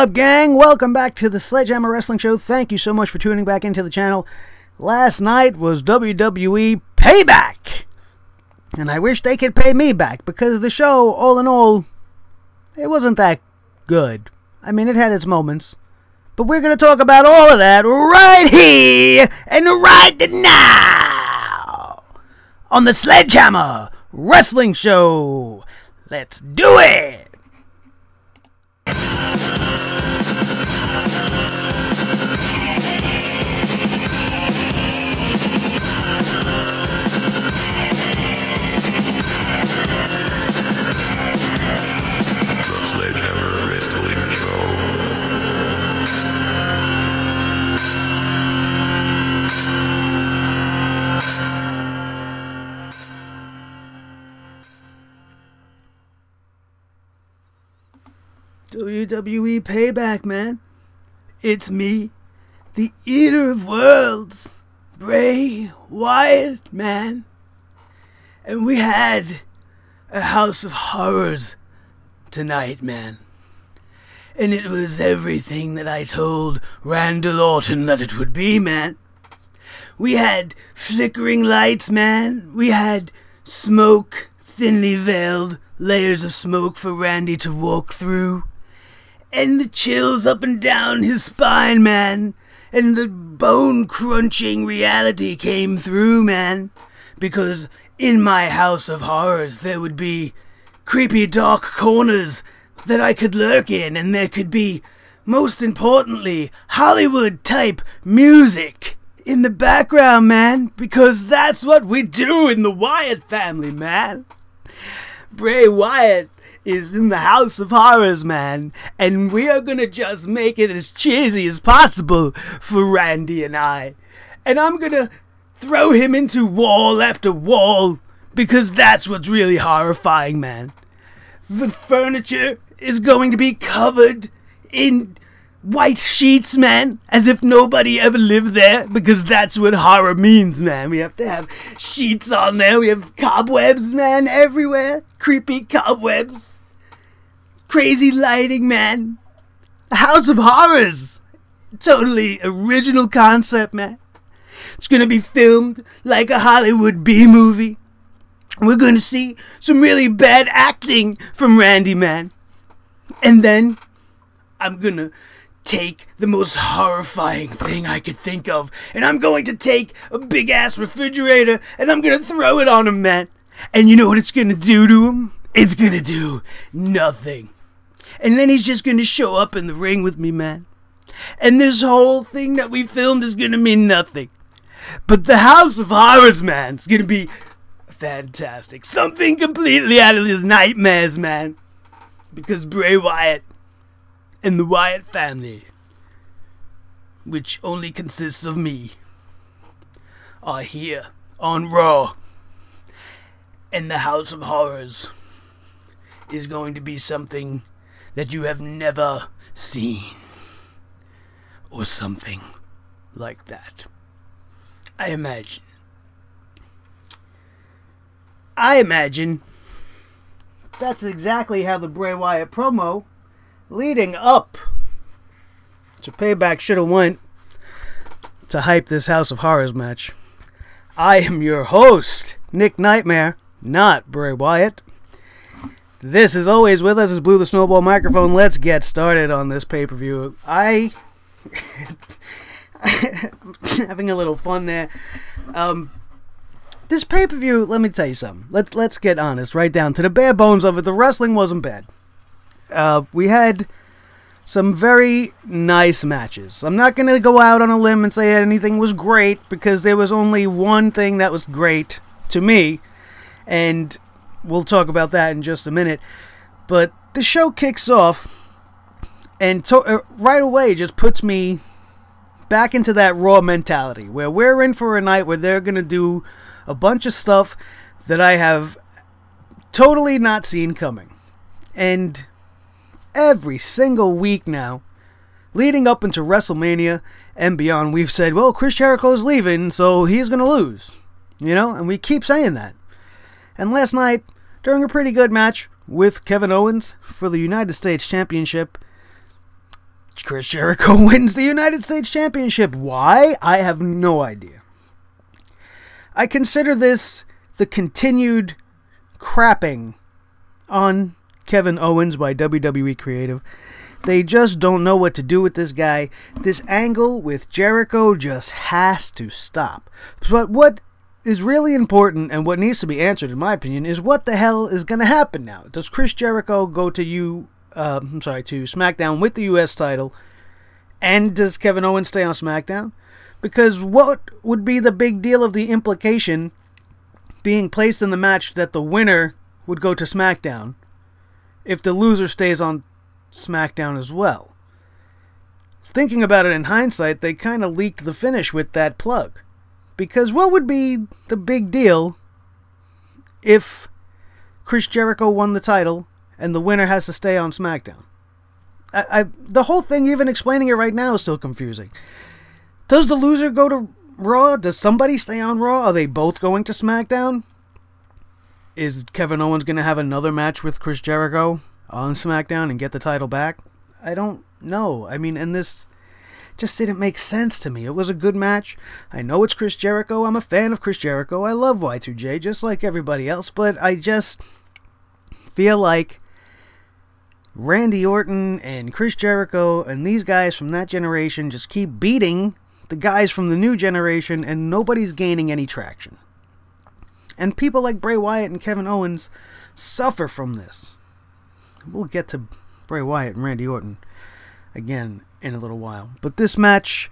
up, gang? Welcome back to the Sledgehammer Wrestling Show. Thank you so much for tuning back into the channel. Last night was WWE Payback. And I wish they could pay me back, because the show, all in all, it wasn't that good. I mean, it had its moments. But we're going to talk about all of that right here and right now on the Sledgehammer Wrestling Show. Let's do it! Sledgehammer Wrestling Show. WWE Payback, man. It's me, the Eater of Worlds, Bray Wyatt, man. And we had a House of Horrors tonight, man. And it was everything that I told Randall Orton that it would be, man. We had flickering lights, man. We had smoke, thinly veiled layers of smoke for Randy to walk through. And the chills up and down his spine, man. And the bone-crunching reality came through, man. Because in my House of Horrors there would be creepy dark corners that I could lurk in, and there could be, most importantly, Hollywood-type music in the background, man, because that's what we do in the Wyatt family, man. Bray Wyatt is in the House of Horrors, man, and we are gonna just make it as cheesy as possible for Randy and I. And I'm gonna throw him into wall after wall, because that's what's really horrifying, man. The furniture is going to be covered in white sheets, man, as if nobody ever lived there, because that's what horror means, man. We have to have sheets on there. We have cobwebs, man, everywhere. Creepy cobwebs. Crazy lighting, man. The House of Horrors. Totally original concept, man. It's gonna be filmed like a Hollywood B-movie. We're going to see some really bad acting from Randy, man. And then I'm going to take the most horrifying thing I could think of. And I'm going to take a big-ass refrigerator and I'm going to throw it on him, man. And you know what it's going to do to him? It's going to do nothing. And then he's just going to show up in the ring with me, man. And this whole thing that we filmed is going to mean nothing. But the House of Horrors, man, is going to be fantastic. Something completely out of his nightmares, man. Because Bray Wyatt and the Wyatt family, which only consists of me, are here on Raw. And the House of Horrors is going to be something that you have never seen. Or something like that. I imagine that's exactly how the Bray Wyatt promo leading up to Payback should have went to hype this House of Horrors match. I am your host, Nick Nightmare, not Bray Wyatt. This, as always, with us is Blue the Snowball Microphone. Let's get started on this pay-per-view. I'm having a little fun there. This pay-per-view, let me tell you something. Let's get honest, right down to the bare bones of it. The wrestling wasn't bad. We had some very nice matches. I'm not going to go out on a limb and say anything was great, because there was only one thing that was great to me, and we'll talk about that in just a minute. But the show kicks off, and right away just puts me back into that Raw mentality, where we're in for a night where they're going to do a bunch of stuff that I have totally not seen coming. And every single week now, leading up into WrestleMania and beyond, we've said, well, Chris Jericho's leaving, so he's going to lose. You know, and we keep saying that. And last night, during a pretty good match with Kevin Owens for the United States Championship, Chris Jericho wins the United States Championship. Why? I have no idea. I consider this the continued crapping on Kevin Owens by WWE Creative. They just don't know what to do with this guy. This angle with Jericho just has to stop. But what is really important and what needs to be answered, in my opinion, is what the hell is going to happen now. Does Chris Jericho go to SmackDown with the U.S. title, and does Kevin Owens stay on SmackDown? Because what would be the big deal of the implication being placed in the match that the winner would go to SmackDown if the loser stays on SmackDown as well? Thinking about it in hindsight, they kind of leaked the finish with that plug. Because what would be the big deal if Chris Jericho won the title and the winner has to stay on SmackDown? The whole thing, even explaining it right now, is still confusing. Does the loser go to Raw? Does somebody stay on Raw? Are they both going to SmackDown? Is Kevin Owens going to have another match with Chris Jericho on SmackDown and get the title back? I don't know. I mean, and this just didn't make sense to me. It was a good match. I know it's Chris Jericho. I'm a fan of Chris Jericho. I love Y2J just like everybody else, but I just feel like Randy Orton and Chris Jericho and these guys from that generation just keep beating the guys from the new generation, and nobody's gaining any traction. And people like Bray Wyatt and Kevin Owens suffer from this. We'll get to Bray Wyatt and Randy Orton again in a little while. But this match,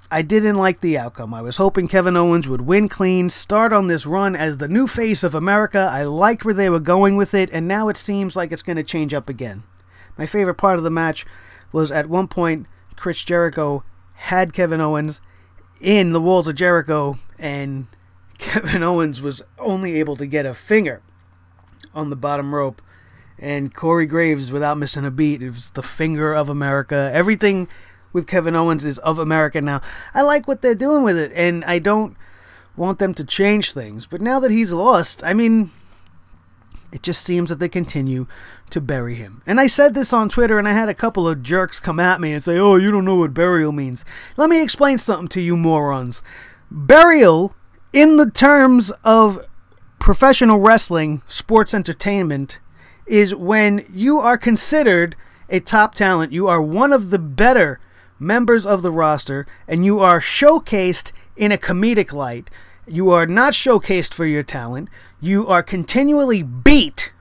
I didn't like the outcome. I was hoping Kevin Owens would win clean, start on this run as the new face of America. I liked where they were going with it, and now it seems like it's going to change up again. My favorite part of the match was at one point Chris Jericho had Kevin Owens in the walls of Jericho, and Kevin Owens was only able to get a finger on the bottom rope, and Corey Graves, without missing a beat, it was the finger of America. Everything with Kevin Owens is of America now. I like what they're doing with it, and I don't want them to change things. But now that he's lost, I mean, it just seems that they continue to bury him. And I said this on Twitter, and I had a couple of jerks come at me and say, oh, you don't know what burial means. Let me explain something to you morons. Burial, in the terms of professional wrestling, sports entertainment, is when you are considered a top talent. You are one of the better members of the roster, and you are showcased in a comedic light. You are not showcased for your talent. You are continually beat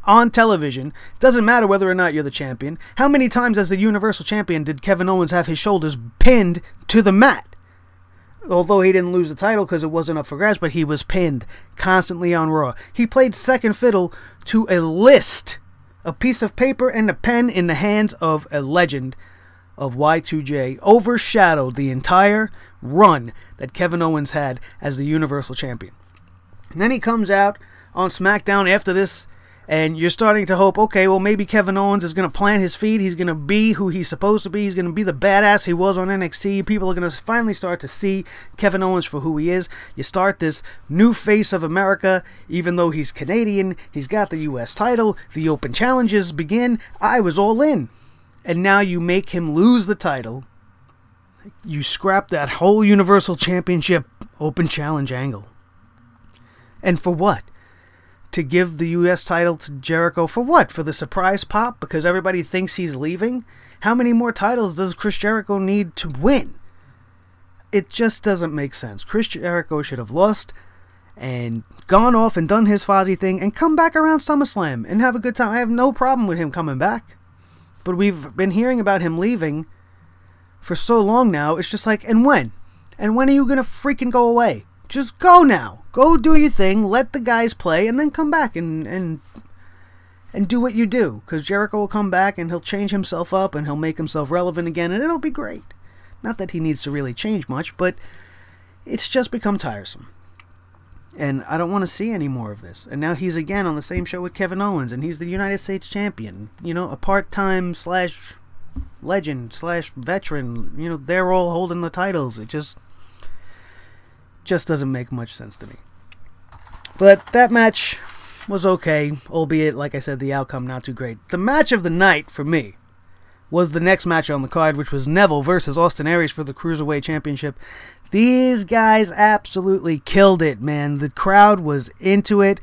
on television. It doesn't matter whether or not you're the champion. How many times as the Universal Champion did Kevin Owens have his shoulders pinned to the mat? Although he didn't lose the title because it wasn't up for grabs, but he was pinned constantly on Raw. He played second fiddle to a list, a piece of paper and a pen in the hands of a legend of Y2J, overshadowed the entire run that Kevin Owens had as the Universal Champion. And then he comes out on SmackDown after this, and you're starting to hope, okay, well, maybe Kevin Owens is going to plant his feet. He's going to be who he's supposed to be. He's going to be the badass he was on NXT. People are going to finally start to see Kevin Owens for who he is. You start this new face of America, even though he's Canadian. He's got the U.S. title. The open challenges begin. I was all in. And now you make him lose the title. You scrap that whole Universal Championship open challenge angle. And for what? To give the U.S. title to Jericho for what? For the surprise pop? Because everybody thinks he's leaving? How many more titles does Chris Jericho need to win? It just doesn't make sense. Chris Jericho should have lost and gone off and done his Fozzy thing and come back around SummerSlam and have a good time. I have no problem with him coming back. But we've been hearing about him leaving for so long now. It's just like, and when? And when are you going to freaking go away? Just go now. Go do your thing. Let the guys play, and then come back and do what you do. Because Jericho will come back, and he'll change himself up, and he'll make himself relevant again, and it'll be great. Not that he needs to really change much, but it's just become tiresome. And I don't want to see any more of this. And now he's again on the same show with Kevin Owens, and he's the United States Champion. You know, a part-time / legend / veteran. You know, they're all holding the titles. It just doesn't make much sense to me. But that match was okay, albeit, like I said, the outcome not too great. The match of the night, for me, was the next match on the card, which was Neville versus Austin Aries for the Cruiserweight Championship. These guys absolutely killed it, man. The crowd was into it.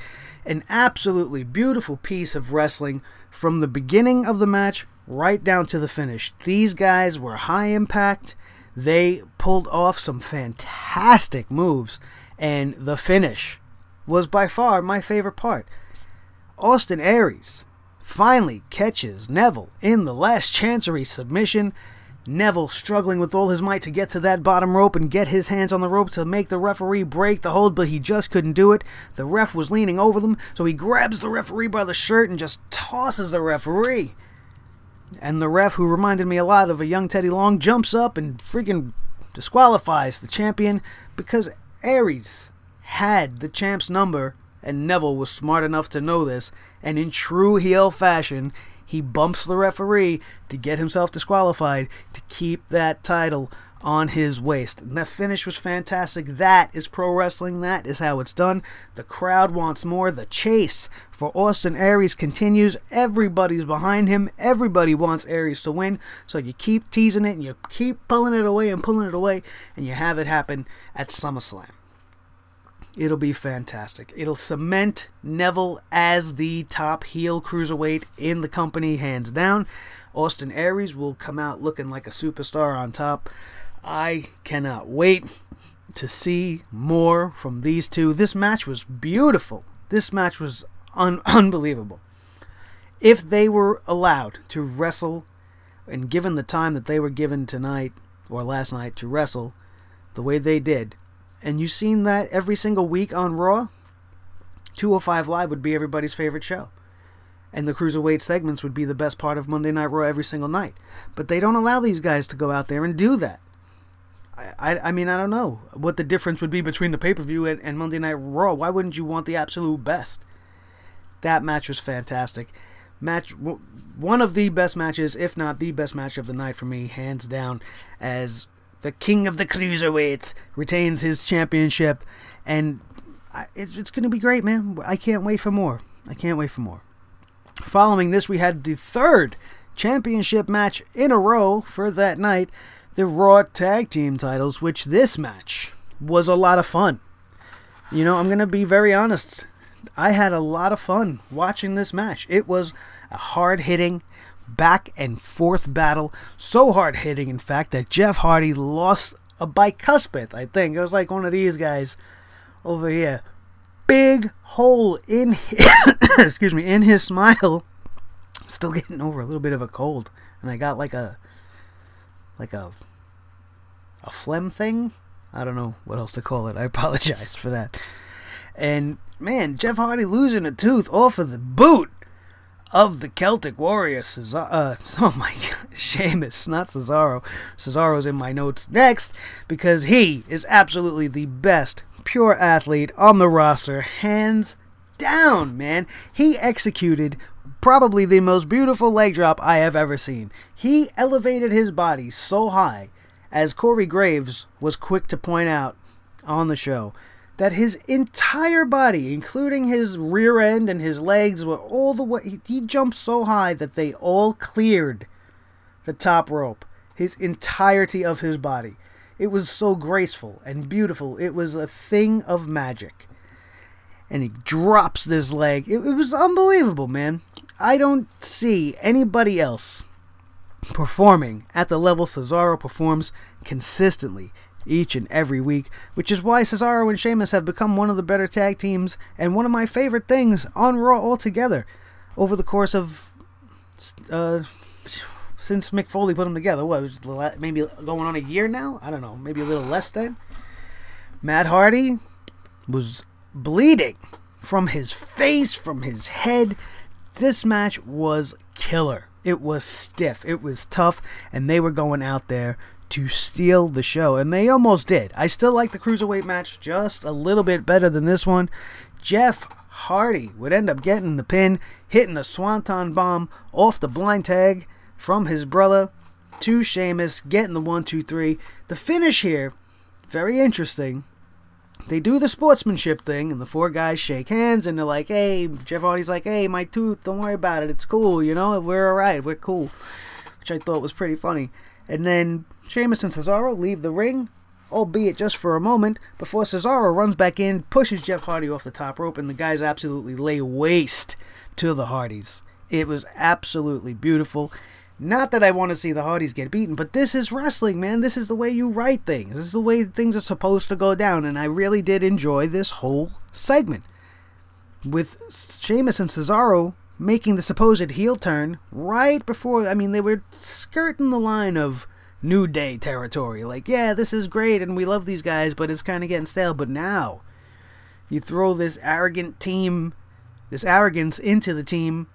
An absolutely beautiful piece of wrestling from the beginning of the match right down to the finish. These guys were high impact. They pulled off some fantastic moves, and the finish was by far my favorite part. Austin Aries finally catches Neville in the last chancery submission. Neville struggling with all his might to get to that bottom rope and get his hands on the rope to make the referee break the hold, but he just couldn't do it. The ref was leaning over them, so he grabs the referee by the shirt and just tosses the referee. And the ref, who reminded me a lot of a young Teddy Long, jumps up and freaking disqualifies the champion because Aries had the champ's number, and Neville was smart enough to know this, and in true heel fashion, he bumps the referee to get himself disqualified to keep that title on his waist. And that finish was fantastic. That is pro wrestling. That is how it's done. The crowd wants more. The chase for Austin Aries continues. Everybody's behind him. Everybody wants Aries to win. So you keep teasing it and you keep pulling it away and pulling it away, and you have it happen at SummerSlam. It'll be fantastic. It'll cement Neville as the top heel cruiserweight in the company, hands down. Austin Aries will come out looking like a superstar on top. I cannot wait to see more from these two. This match was beautiful. This match was unbelievable. If they were allowed to wrestle, and given the time that they were given tonight, or last night, to wrestle the way they did, and you've seen that every single week on Raw, 205 Live would be everybody's favorite show. And the Cruiserweight segments would be the best part of Monday Night Raw every single night. But they don't allow these guys to go out there and do that. I mean, I don't know what the difference would be between the pay-per-view and Monday Night Raw. Why wouldn't you want the absolute best? That match was fantastic. One of the best matches, if not the best match of the night for me, hands down, as the King of the Cruiserweights retains his championship, and it's going to be great, man. I can't wait for more. I can't wait for more. Following this, we had the third championship match in a row for that night, the Raw Tag Team titles, which this match was a lot of fun. You know, I'm going to be very honest. I had a lot of fun watching this match. It was a hard-hitting, back and forth battle, so hard hitting in fact that Jeff Hardy lost a bicuspid. I think it was like one of these guys over here, big hole in his excuse me, in his smile. I'm still getting over a little bit of a cold, and I got like a phlegm thing. I don't know what else to call it. I apologize for that. And man, Jeff Hardy losing a tooth off of the boot of the Celtic Warrior, oh my God, Sheamus, not Cesaro. Cesaro's in my notes next, because he is absolutely the best pure athlete on the roster, hands down, man. He executed probably the most beautiful leg drop I have ever seen. He elevated his body so high, as Corey Graves was quick to point out on the show, that his entire body, including his rear end and his legs, were all the way. He jumped so high that they all cleared the top rope. His entirety of his body. It was so graceful and beautiful. It was a thing of magic. And he drops this leg. It was unbelievable, man. I don't see anybody else performing at the level Cesaro performs consistently each and every week, which is why Cesaro and Sheamus have become one of the better tag teams and one of my favorite things on Raw altogether over the course of since Mick Foley put them together. What, was maybe going on a year now? I don't know, maybe a little less than. Matt Hardy was bleeding from his face, from his head. This match was killer. It was stiff, it was tough, and they were going out there to steal the show, and they almost did. I still like the Cruiserweight match just a little bit better than this one. Jeff Hardy would end up getting the pin, hitting a swanton bomb off the blind tag from his brother to Sheamus, getting the 1, 2, 3. The finish here, very interesting. They do the sportsmanship thing, and the four guys shake hands, and they're like, hey, Jeff Hardy's like, hey, my tooth, don't worry about it, it's cool, you know, we're alright, we're cool. which I thought was pretty funny. And then Sheamus and Cesaro leave the ring, albeit just for a moment, before Cesaro runs back in, pushes Jeff Hardy off the top rope, and the guys absolutely lay waste to the Hardys. It was absolutely beautiful. Not that I want to see the Hardys get beaten, but this is wrestling, man. This is the way you write things. This is the way things are supposed to go down, and I really did enjoy this whole segment. With Sheamus and Cesaro making the supposed heel turn right before, I mean, they were skirting the line of New Day territory. Like, yeah, this is great, and we love these guys, but it's kind of getting stale. But now, you throw this arrogant team, this arrogance into the team,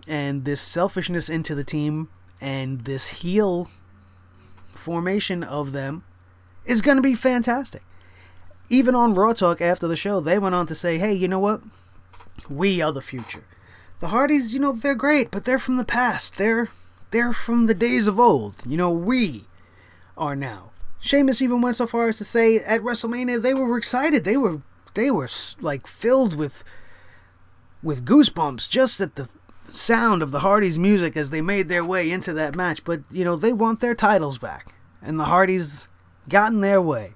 and this selfishness into the team, and this heel formation of them is going to be fantastic. Even on Raw Talk after the show, they went on to say, hey, you know what? We are the future. The Hardys, you know, they're great, but they're from the past. They're from the days of old. You know, we are now. Sheamus even went so far as to say at WrestleMania they were excited. They were like filled with goosebumps just at the sound of the Hardys' music as they made their way into that match. But, you know, they want their titles back. And the Hardys got in their way.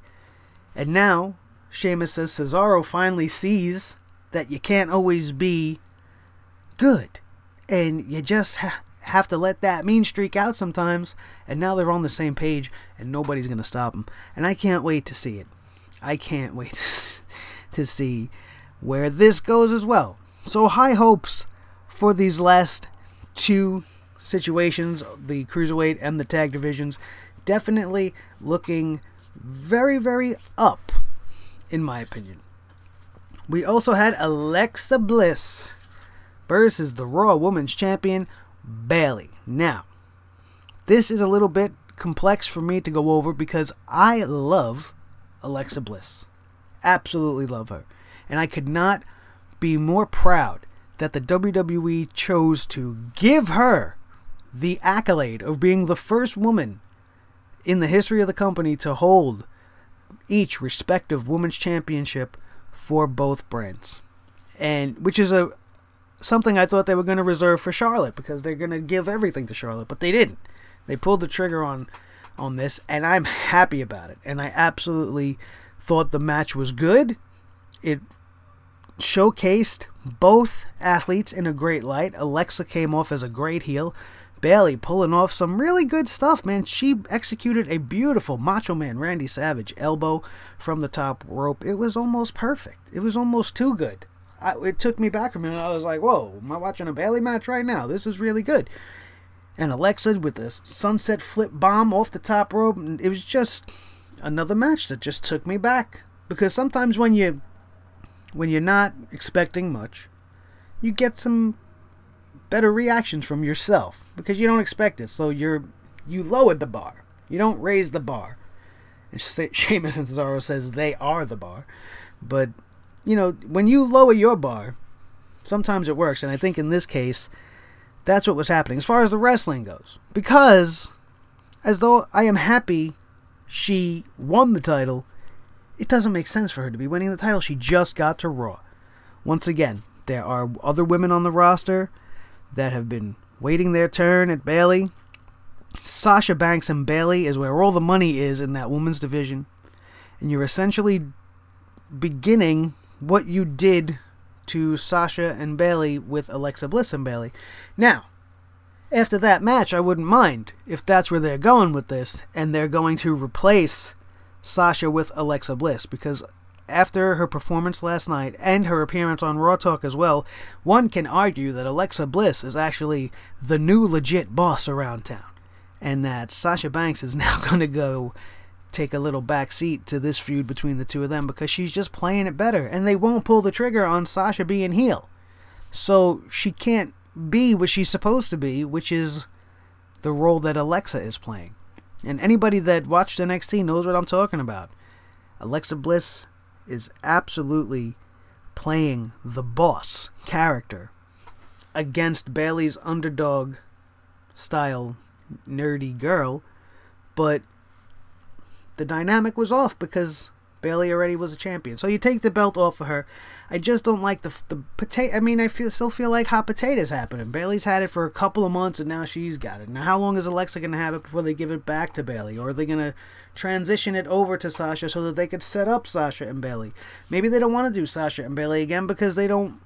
And now, Sheamus says Cesaro finally sees that you can't always be good. And you just have to let that mean streak out sometimes. And now they're on the same page, and nobody's going to stop them. And I can't wait to see it. I can't wait to see where this goes as well. So high hopes for these last two situations, the Cruiserweight and the Tag Divisions. Definitely looking very, very up, in my opinion. We also had Alexa Bliss versus the Raw Women's Champion, Bayley. Now, this is a little bit complex for me to go over because I love Alexa Bliss. Absolutely love her. And I could not be more proud that the WWE chose to give her the accolade of being the first woman in the history of the company to hold each respective women's championship for both brands. And which is something I thought they were going to reserve for Charlotte, because they're going to give everything to Charlotte, but they didn't. They pulled the trigger on this, and I'm happy about it. And I absolutely thought the match was good. It showcased both athletes in a great light. Alexa came off as a great heel. Bayley pulling off some really good stuff, man. She executed a beautiful Macho Man Randy Savage elbow from the top rope. It was almost perfect. It was almost too good. It took me back a minute. I was like, whoa, am I watching a Bayley match right now? This is really good. And Alexa with the sunset flip bomb off the top rope. It was just another match that just took me back. Because sometimes when you're not expecting much, you get some better reactions from yourself because you don't expect it. So you lowered the bar. You don't raise the bar. And Sheamus and Cesaro says they are the bar. But, you know, when you lower your bar, sometimes it works. And I think in this case, that's what was happening as far as the wrestling goes. Because, as though I am happy she won the title, it doesn't make sense for her to be winning the title. She just got to Raw. Once again, there are other women on the roster that have been waiting their turn at Bayley. Sasha Banks and Bayley is where all the money is in that women's division. And you're essentially beginning what you did to Sasha and Bayley with Alexa Bliss and Bayley. Now, after that match, I wouldn't mind if that's where they're going with this, and they're going to replace Sasha with Alexa Bliss, because after her performance last night and her appearance on Raw Talk as well, one can argue that Alexa Bliss is actually the new legit boss around town, and that Sasha Banks is now going to go take a little back seat to this feud between the two of them because she's just playing it better, and they won't pull the trigger on Sasha being heel. So she can't be what she's supposed to be, which is the role that Alexa is playing. And anybody that watched NXT knows what I'm talking about. Alexa Bliss is absolutely playing the boss character against Bayley's underdog style nerdy girl, but the dynamic was off because Bayley already was a champion. So you take the belt off of her. I just don't like the potato. I mean, still feel like hot potatoes happening. Bayley's had it for a couple of months, and now she's got it. Now, how long is Alexa going to have it before they give it back to Bayley? Or are they going to transition it over to Sasha so that they could set up Sasha and Bayley? Maybe they don't want to do Sasha and Bayley again because they don't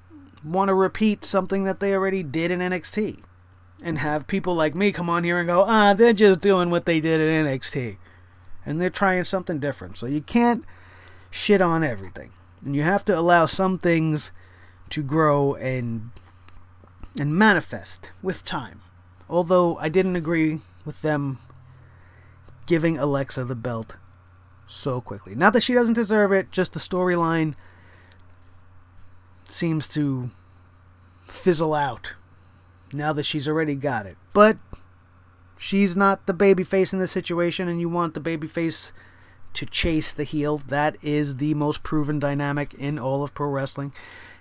want to repeat something that they already did in NXT. And have people like me come on here and go, they're just doing what they did in NXT. And they're trying something different. So you can't shit on everything. And you have to allow some things to grow and manifest with time. Although I didn't agree with them giving Alexa the belt so quickly. Not that she doesn't deserve it, just the storyline seems to fizzle out now that she's already got it. But she's not the babyface in this situation, and you want the babyface to chase the heel. That is the most proven dynamic in all of pro wrestling.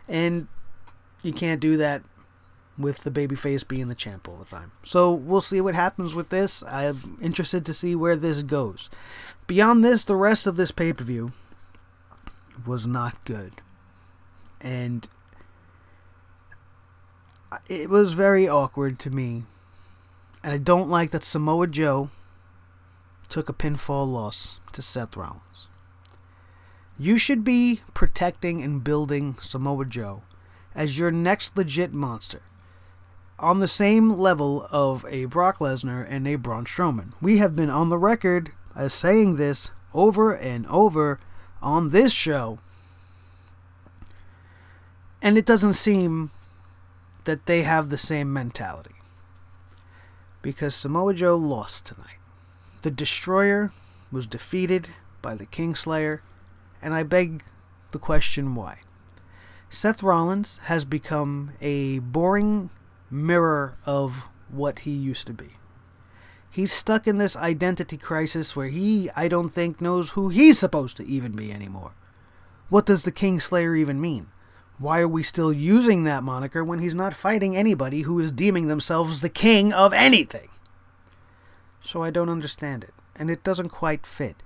And you can't do that with the babyface being the champ all the time. So we'll see what happens with this. I'm interested to see where this goes. Beyond this, the rest of this pay-per-view was not good. And it was very awkward to me. And I don't like that Samoa Joe took a pinfall loss to Seth Rollins. You should be protecting and building Samoa Joe as your next legit monster, on the same level of a Brock Lesnar and a Braun Strowman. We have been on the record as saying this over and over on this show, and it doesn't seem that they have the same mentality, because Samoa Joe lost tonight. The Destroyer was defeated by the Kingslayer, and I beg the question why. Seth Rollins has become a boring mirror of what he used to be. He's stuck in this identity crisis where I don't think, knows who he's supposed to even be anymore. What does the Kingslayer even mean? Why are we still using that moniker when he's not fighting anybody who is deeming themselves the king of anything? So I don't understand it, and it doesn't quite fit.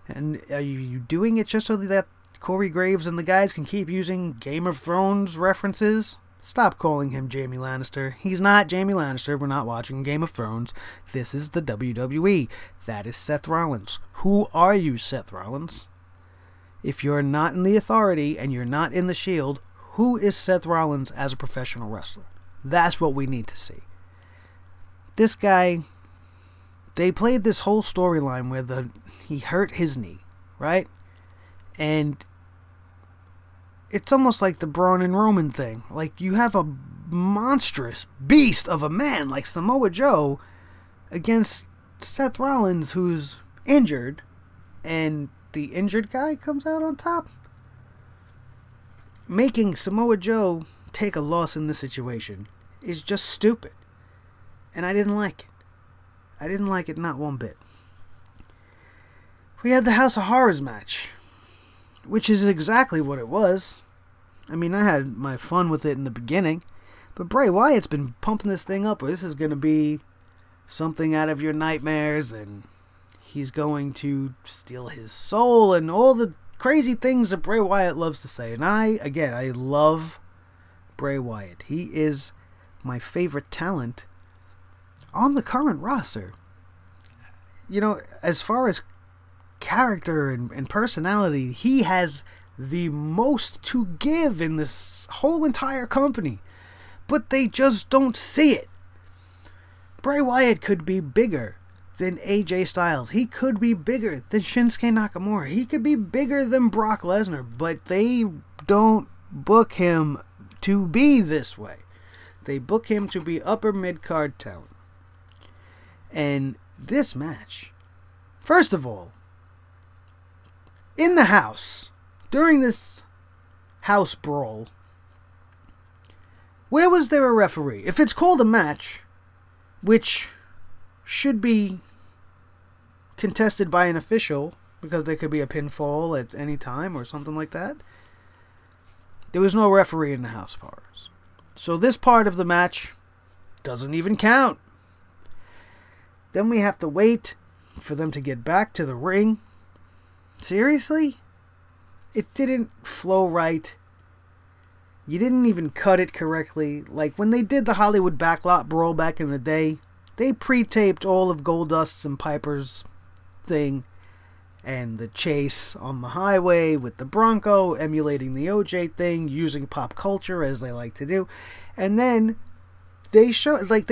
And are you doing it just so that Corey Graves and the guys can keep using Game of Thrones references? Stop calling him Jaime Lannister. He's not Jaime Lannister. We're not watching Game of Thrones. This is the WWE. That is Seth Rollins. Who are you, Seth Rollins? If you're not in the Authority and you're not in the Shield, who is Seth Rollins as a professional wrestler? That's what we need to see. This guy, they played this whole storyline where he hurt his knee, right? And it's almost like the Braun and Roman thing. Like, you have a monstrous beast of a man like Samoa Joe against Seth Rollins, who's injured, and the injured guy comes out on top. Making Samoa Joe take a loss in this situation is just stupid. And I didn't like it. I didn't like it not one bit. We had the House of Horrors match, which is exactly what it was. I mean, I had my fun with it in the beginning, but Bray Wyatt's been pumping this thing up. This is going to be something out of your nightmares, and he's going to steal his soul, and all the crazy things that Bray Wyatt loves to say. And I love Bray Wyatt. He is my favorite talent on the current roster. You know, as far as character and personality, he has the most to give in this whole entire company, but they just don't see it. Bray Wyatt could be bigger than AJ Styles. He could be bigger than Shinsuke Nakamura. He could be bigger than Brock Lesnar, but they don't book him to be this way. They book him to be upper mid-card talent. And this match, first of all, in the house, during this house brawl, where was there a referee? If it's called a match, which should be contested by an official, because there could be a pinfall at any time or something like that, there was no referee in the House of Horrors. So this part of the match doesn't even count. Then we have to wait for them to get back to the ring. Seriously? it didn't flow right. You didn't even cut it correctly. Like, when they did the Hollywood Backlot Brawl back in the day, they pre-taped all of Goldust's and Piper's thing, and the chase on the highway with the Bronco, emulating the OJ thing, using pop culture as they like to do. And then they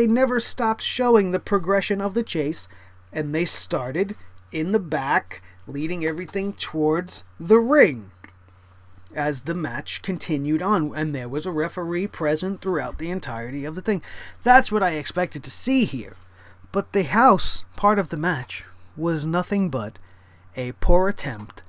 never stopped showing the progression of the chase, and they started in the back, leading everything towards the ring as the match continued on, and there was a referee present throughout the entirety of the thing. That's what I expected to see here. But the house part of the match was nothing but a poor attempt,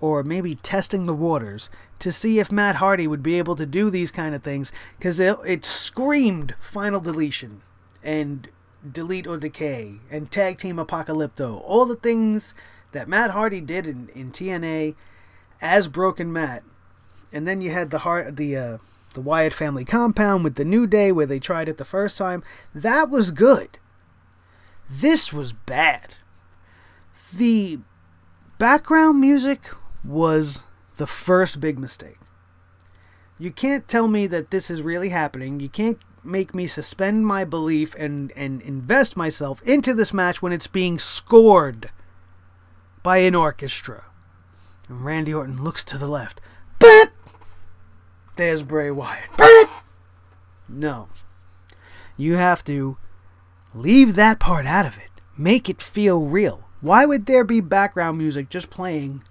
or maybe testing the waters, to see if Matt Hardy would be able to do these kind of things, because it screamed Final Deletion, and Delete or Decay, and Tag Team Apocalypto, all the things that Matt Hardy did in TNA as Broken Matt. And then you had the Wyatt family compound with the New Day, where they tried it the first time. That was good. This was bad. The background music was the first big mistake. You can't tell me that this is really happening. You can't make me suspend my belief and invest myself into this match when it's being scored by an orchestra. And Randy Orton looks to the left. But there's Bray Wyatt. But no. You have to leave that part out of it. Make it feel real. Why would there be background music just playing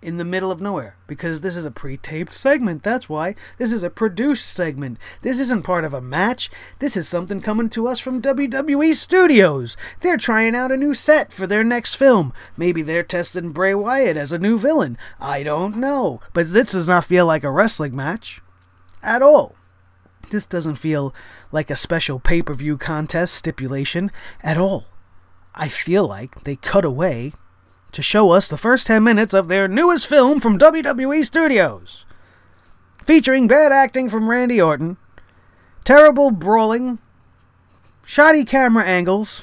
in the middle of nowhere? Because this is a pre-taped segment, that's why. This is a produced segment. This isn't part of a match. This is something coming to us from WWE Studios. They're trying out a new set for their next film. Maybe they're testing Bray Wyatt as a new villain. I don't know. But this does not feel like a wrestling match at all. This doesn't feel like a special pay-per-view contest stipulation at all. I feel like they cut away to show us the first 10 minutes of their newest film from WWE Studios, featuring bad acting from Randy Orton, terrible brawling, shoddy camera angles,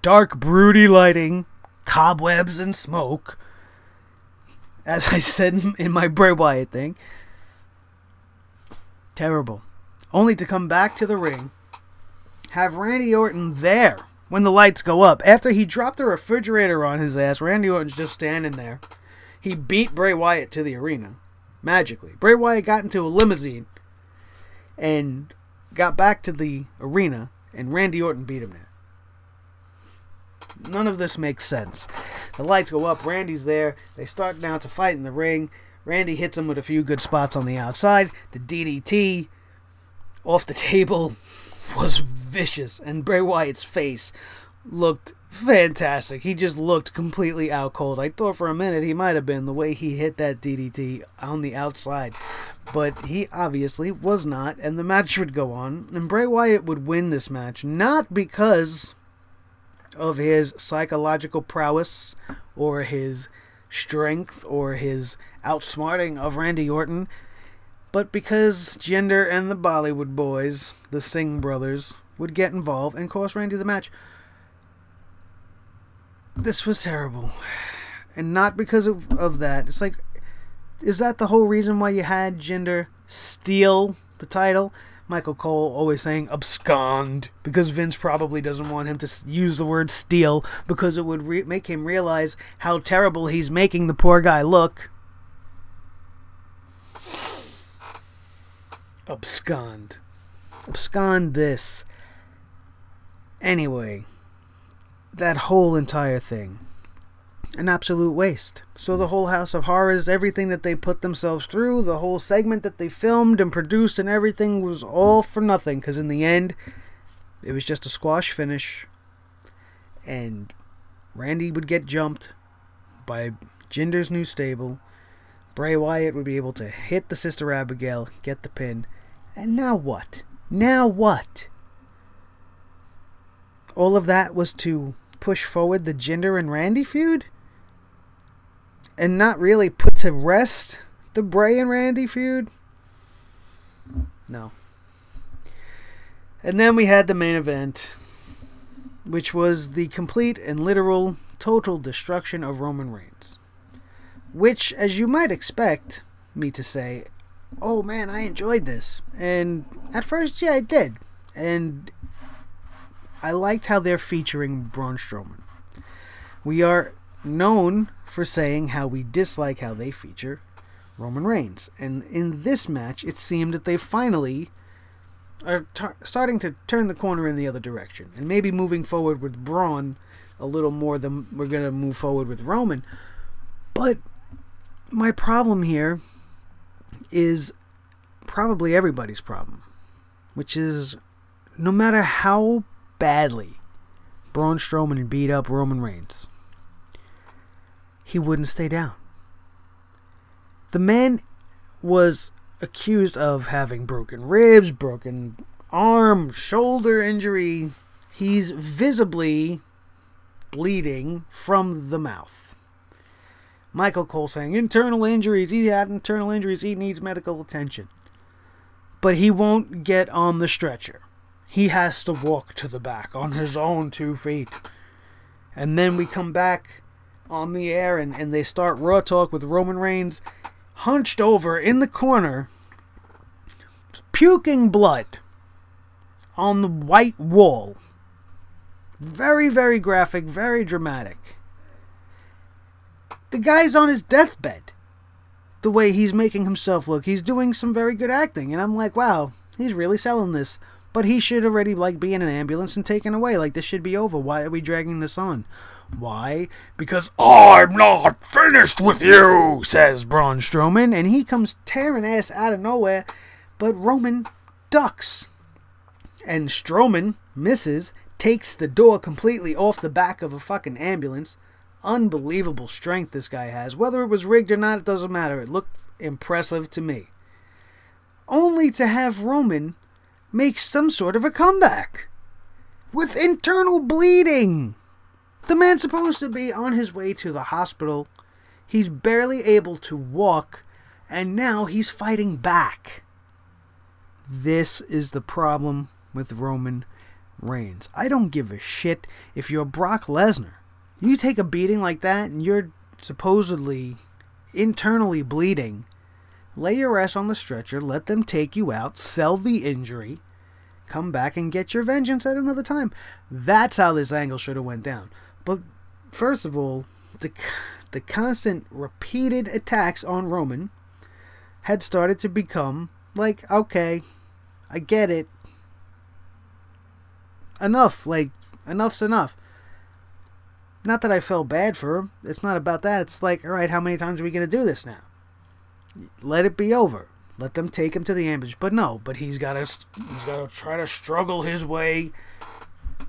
dark broody lighting, cobwebs and smoke, as I said in my Bray Wyatt thing. Terrible. Only to come back to the ring, have Randy Orton there when the lights go up. After he dropped the refrigerator on his ass, Randy Orton's just standing there. He beat Bray Wyatt to the arena. Magically. Bray Wyatt got into a limousine and got back to the arena, and Randy Orton beat him there. None of this makes sense. The lights go up. Randy's there. They start now to fight in the ring. Randy hits him with a few good spots on the outside. The DDT off the table was vicious, and Bray Wyatt's face looked fantastic. He just looked completely out cold. I thought for a minute he might have been, the way he hit that DDT on the outside, but he obviously was not, and the match would go on, and Bray Wyatt would win this match, not because of his psychological prowess or his strength or his outsmarting of Randy Orton, but because Jinder and the Bollywood boys, the Singh brothers, would get involved and cost Randy the match. This was terrible. And not because of that. It's like, is that the whole reason why you had Jinder steal the title? Michael Cole always saying abscond, because Vince probably doesn't want him to use the word steal, because it would make him realize how terrible he's making the poor guy look. Abscond. Abscond this. Anyway, that whole entire thing, an absolute waste. So the whole House of Horrors, everything that they put themselves through, the whole segment that they filmed and produced and everything was all for nothing, because in the end, it was just a squash finish, and Randy would get jumped by Jinder's new stable. Bray Wyatt would be able to hit the Sister Abigail, get the pin, and now what? Now what? All of that was to push forward the Jinder and Randy feud? And not really put to rest the Bray and Randy feud? No. And then we had the main event, which was the complete and literal total destruction of Roman Reigns. which, as you might expect me to say, oh man, I enjoyed this. And at first, yeah, I did. And I liked how they're featuring Braun Strowman. We are known for saying how we dislike how they feature Roman Reigns. And in this match, it seemed that they finally are starting to turn the corner in the other direction. And maybe moving forward with Braun a little more than we're going to move forward with Roman. But my problem here is probably everybody's problem, which is no matter how badly Braun Strowman beat up Roman Reigns, he wouldn't stay down. The man was accused of having broken ribs, broken arm, shoulder injury. He's visibly bleeding from the mouth. Michael Cole saying internal injuries. He had internal injuries. He needs medical attention. But he won't get on the stretcher. He has to walk to the back on his own 2 feet. And then we come back on the air and they start Raw Talk with Roman Reigns hunched over in the corner, puking blood on the white wall. Very, very graphic, very dramatic. The guy's on his deathbed. The way he's making himself look, he's doing some very good acting. And I'm like, wow, he's really selling this. But he should already be in an ambulance and taken away. Like, this should be over. Why are we dragging this on? Why? Because I'm not finished with you, says Braun Strowman. And he comes tearing ass out of nowhere. But Roman ducks. And Strowman misses, takes the door completely off the back of a fucking ambulance. Unbelievable strength this guy has. Whether it was rigged or not, it doesn't matter. It looked impressive to me. Only to have Roman make some sort of a comeback with internal bleeding. The man's supposed to be on his way to the hospital. He's barely able to walk, and now he's fighting back. This is the problem with Roman Reigns. I don't give a shit if you're Brock Lesnar. You take a beating like that and you're supposedly internally bleeding, lay your ass on the stretcher, let them take you out, sell the injury, come back and get your vengeance at another time. That's how this angle should have went down. But first of all, the constant repeated attacks on Roman had started to become like, okay, I get it. Enough, enough's enough. Not that I felt bad for him. It's not about that. It's like, all right, how many times are we going to do this now? Let it be over. Let them take him to the ambulance. But no, he's got to try to struggle his way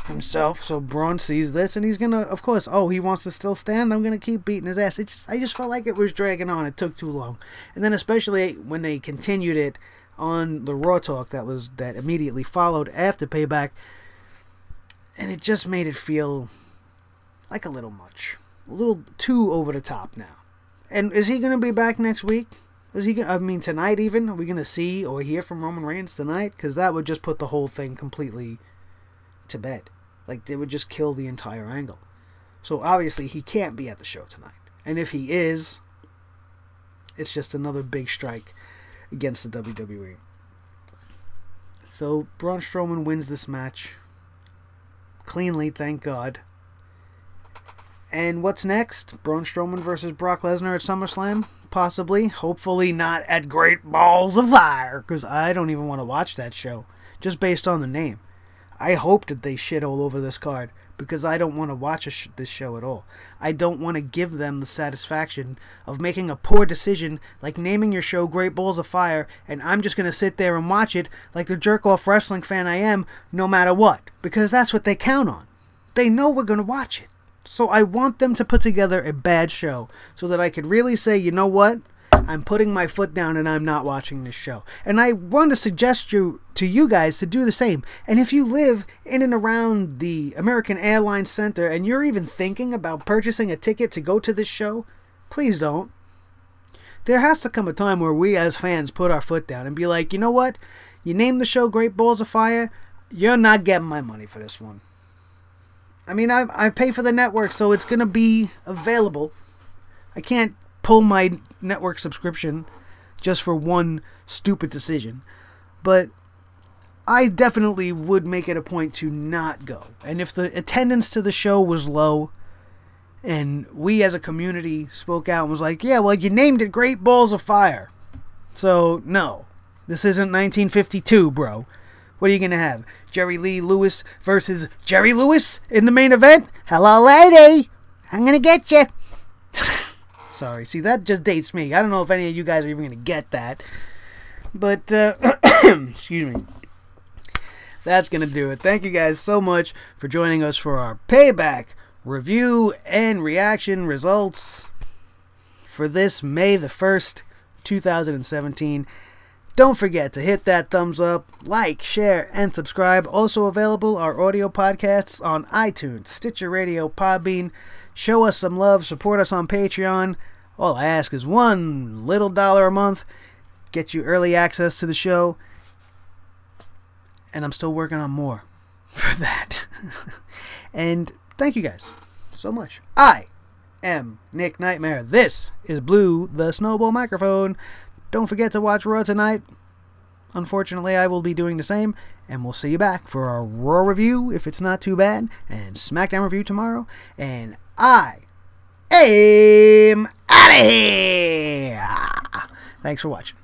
himself. So Braun sees this and he's going to, of course, he wants to still stand. I'm going to keep beating his ass. I just felt like it was dragging on. It took too long. And then especially when they continued it on the Raw Talk that immediately followed after Payback. And it just made it feel like a little much. A little too over the top now. And is he going to be back next week? Tonight even? Are we going to see or hear from Roman Reigns tonight? Because that would just put the whole thing completely to bed. Like, they would just kill the entire angle. So obviously he can't be at the show tonight. And if he is, it's just another big strike against the WWE. So Braun Strowman wins this match. Cleanly, thank God. And what's next? Braun Strowman versus Brock Lesnar at SummerSlam? Possibly. Hopefully not at Great Balls of Fire, because I don't even want to watch that show, just based on the name. I hope that they shit all over this card, because I don't want to watch this show at all. I don't want to give them the satisfaction of making a poor decision, like naming your show Great Balls of Fire, and I'm just going to sit there and watch it like the jerk-off wrestling fan I am, no matter what, because that's what they count on. They know we're going to watch it. So I want them to put together a bad show so that I could really say, you know what? I'm putting my foot down and I'm not watching this show. And I want to suggest to you guys to do the same. And if you live in and around the American Airlines Center and you're even thinking about purchasing a ticket to go to this show, please don't. There has to come a time where we as fans put our foot down and be like, you know what? You named the show Great Balls of Fire. You're not getting my money for this one. I mean, I pay for the network, so it's going to be available. I can't pull my network subscription just for one stupid decision. But I definitely would make it a point to not go. And if the attendance to the show was low, and we as a community spoke out and was like, yeah, well, you named it Great Balls of Fire. So, no. This isn't 1952, bro. What are you going to have? Jerry Lee Lewis versus Jerry Lewis in the main event? Hello, lady. I'm going to get you. Sorry. See, that just dates me. I don't know if any of you guys are even going to get that. But, excuse me. That's going to do it. Thank you guys so much for joining us for our Payback review and reaction results for this May the 1st, 2017. Don't forget to hit that thumbs up, like, share, and subscribe. Also available are audio podcasts on iTunes, Stitcher Radio, Podbean. Show us some love, support us on Patreon. All I ask is $1 little a month. Get you early access to the show. And I'm still working on more for that. And thank you guys so much. I am Nick Nightmare. This is Blue, the Snowball Microphone. Don't forget to watch Raw tonight. Unfortunately, I will be doing the same. And we'll see you back for our Raw review, if it's not too bad. And SmackDown review tomorrow. And I am out of here. Thanks for watching.